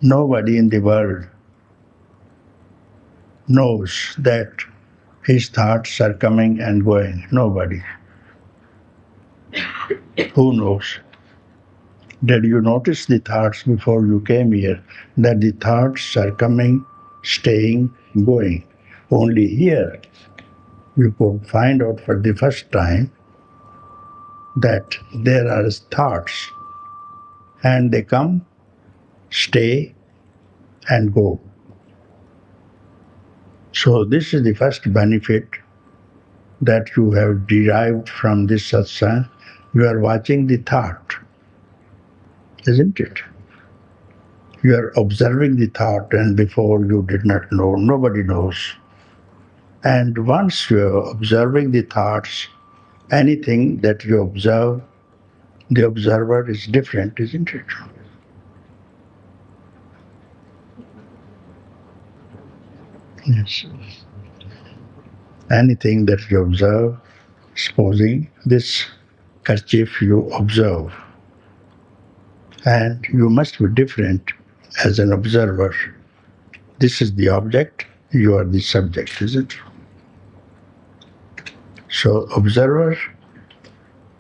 Nobody in the world knows that his thoughts are coming and going. Nobody. Who knows? Did you notice the thoughts before you came here? That the thoughts are coming, staying, going. Only here you could find out for the first time that there are thoughts and they come, stay, and go. So, this is the first benefit that you have derived from this satsang. You are watching the thought, isn't it? You are observing the thought, and before you did not know, nobody knows. And once you are observing the thoughts, anything that you observe, the observer is different, isn't it? Yes. Anything that you observe, supposing this kerchief you observe, and you must be different as an observer. This is the object, you are the subject, is it? So, observer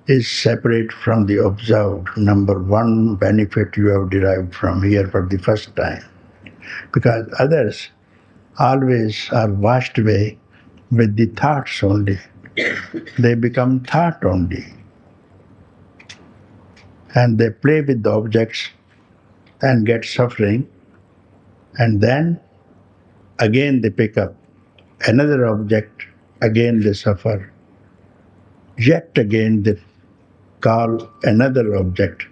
is separate from the observed. Number one benefit you have derived from here for the first time. Because others always are washed away with the thoughts only. They become thought only. And they play with the objects and get suffering. And then again they pick up another object, again they suffer. Yet again they call another object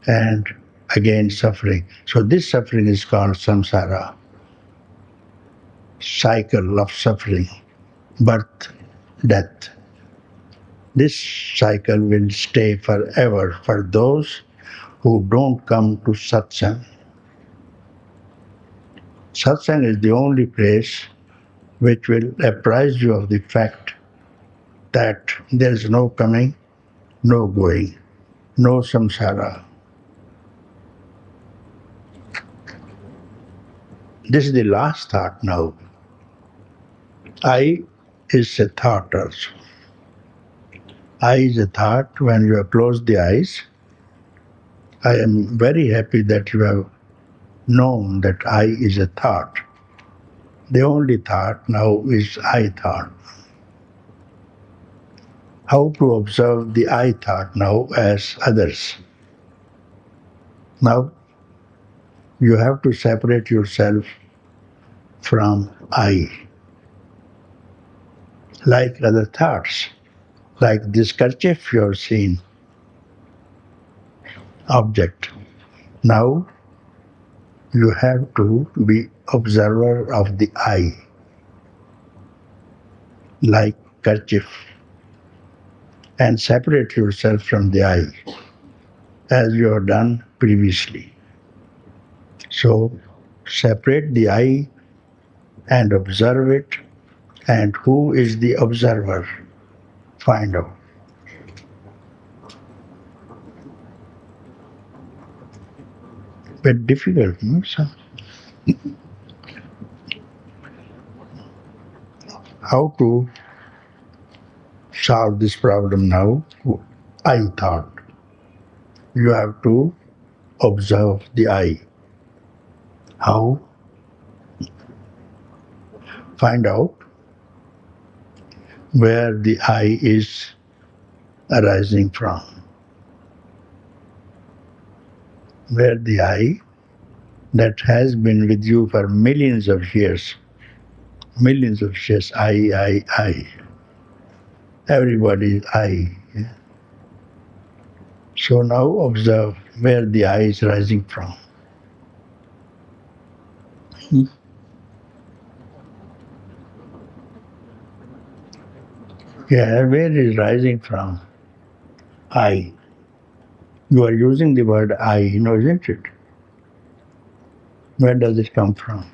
and again suffering. So this suffering is called samsara, cycle of suffering, birth, death. This cycle will stay forever for those who don't come to satsang. Satsang is the only place which will apprise you of the fact that there is no coming, no going, no samsara. This is the last thought now. I is a thought also. I is a thought when you have closed the eyes. I am very happy that you have known that I is a thought. The only thought now is I thought. How to observe the I thought now as others? Now you have to separate yourself from I. Like other thoughts, like this kerchief you have seen, object. Now you have to be observer of the I, like kerchief, and separate yourself from the I, as you have done previously. So separate the I and observe it, and who is the observer? Find out. But difficult, no? So, how to solve this problem now? I thought. You have to observe the I. How? Find out where the I is arising from. Where the I that has been with you for millions of years, I. Everybody is I. Yeah? So now observe where the I is rising from. Yeah, where is rising from? I. You are using the word I, isn't it? Where does it come from?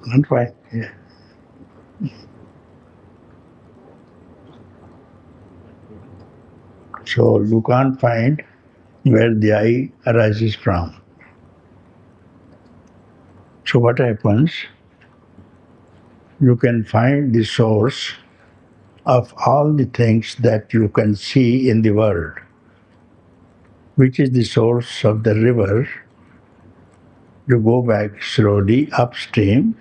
Can't find. Yeah. So you can't find where the I arises from. So what happens? You can find the source of all the things that you can see in the world, which is the source of the river. You go back slowly upstream,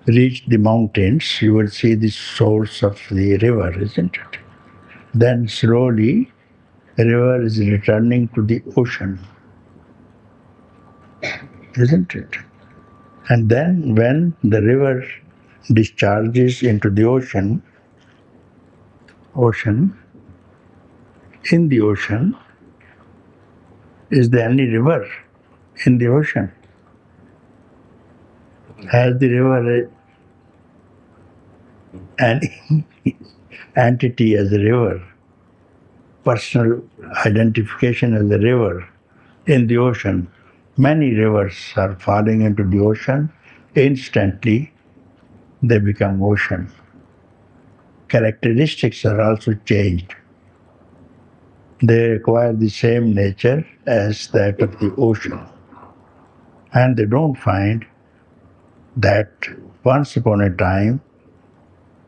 reach the mountains, you will see the source of the river, isn't it? Then slowly, the river is returning to the ocean, isn't it? And then when the river discharges into the ocean, in the ocean, is there any river in the ocean? Has the river an entity as a river, personal identification as a river in the ocean? Many rivers are falling into the ocean. Instantly, they become ocean. Characteristics are also changed. They acquire the same nature as that of the ocean. And they don't find that once upon a time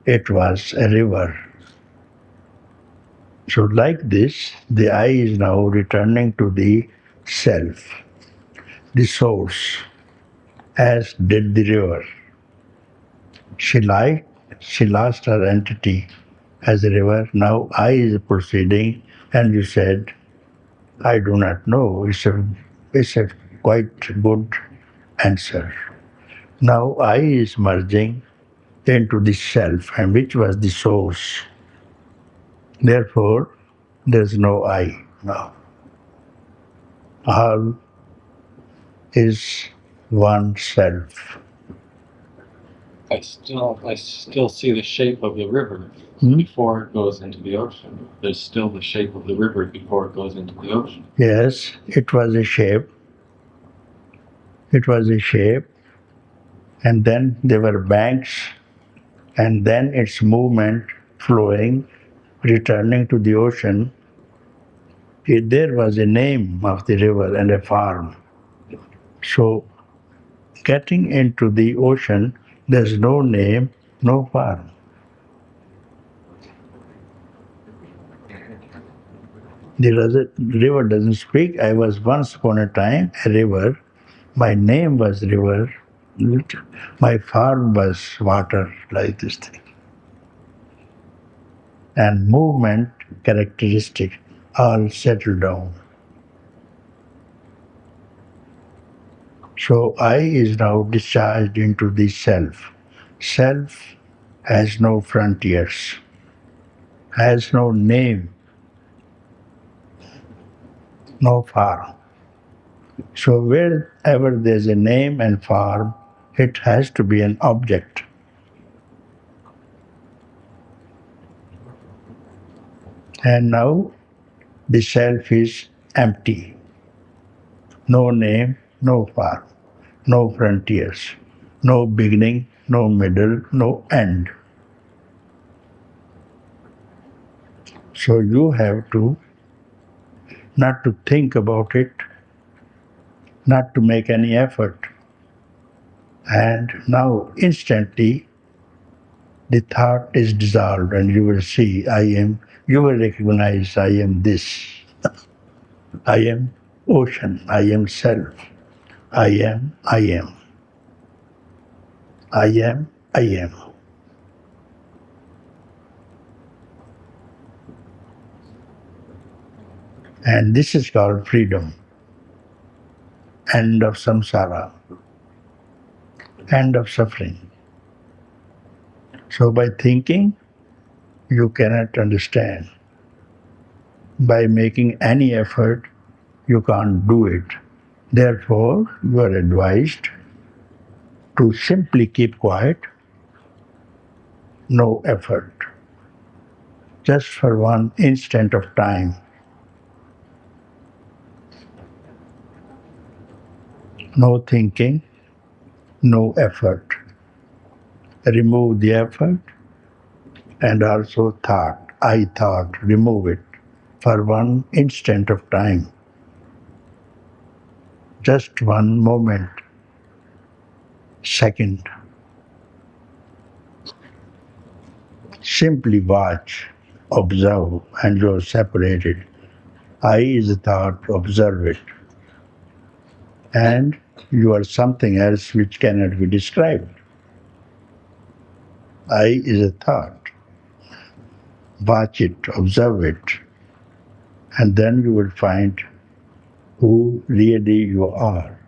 it was a river. So, like this, the I is now returning to the self, the source, as did the river. She lied, she lost her entity as a river. Now I is proceeding, and you said, I do not know. It's a quite good answer. Now I is merging into the self, and which was the source. Therefore, there's no I now. All is one self. I still see the shape of the river Hmm? before it goes into the ocean. There's still the shape of the river before it goes into the ocean. Yes, it was a shape. It was a shape, and then there were banks, and then its movement flowing, returning to the ocean. There was a name of the river and a farm. So, getting into the ocean, there's no name, no farm. The river doesn't speak. I was once upon a time a river. My name was river. My farm was water, like this thing. And movement characteristic all settle down. So I is now discharged into the self. Self has no frontiers, has no name, no form. So wherever there's a name and form, it has to be an object. And now the self is empty. No name, no form, no frontiers, no beginning, no middle, no end. So you have to not to think about it, not to make any effort. And now instantly the thought is dissolved and you will see you will recognize I am this. I am ocean. I am self. I am, I am. I am, I am. And this is called freedom. End of samsara. End of suffering. So by thinking, you cannot understand. By making any effort, you can't do it. Therefore, you are advised to simply keep quiet, no effort, just for one instant of time. No thinking, no effort. remove the effort, and also thought. I thought, remove it for one instant of time, just one moment, second. Simply watch, observe, and you're separated. I is a thought, observe it. And you are something else which cannot be described. I is a thought. Watch it, observe it, and then you will find who really you are.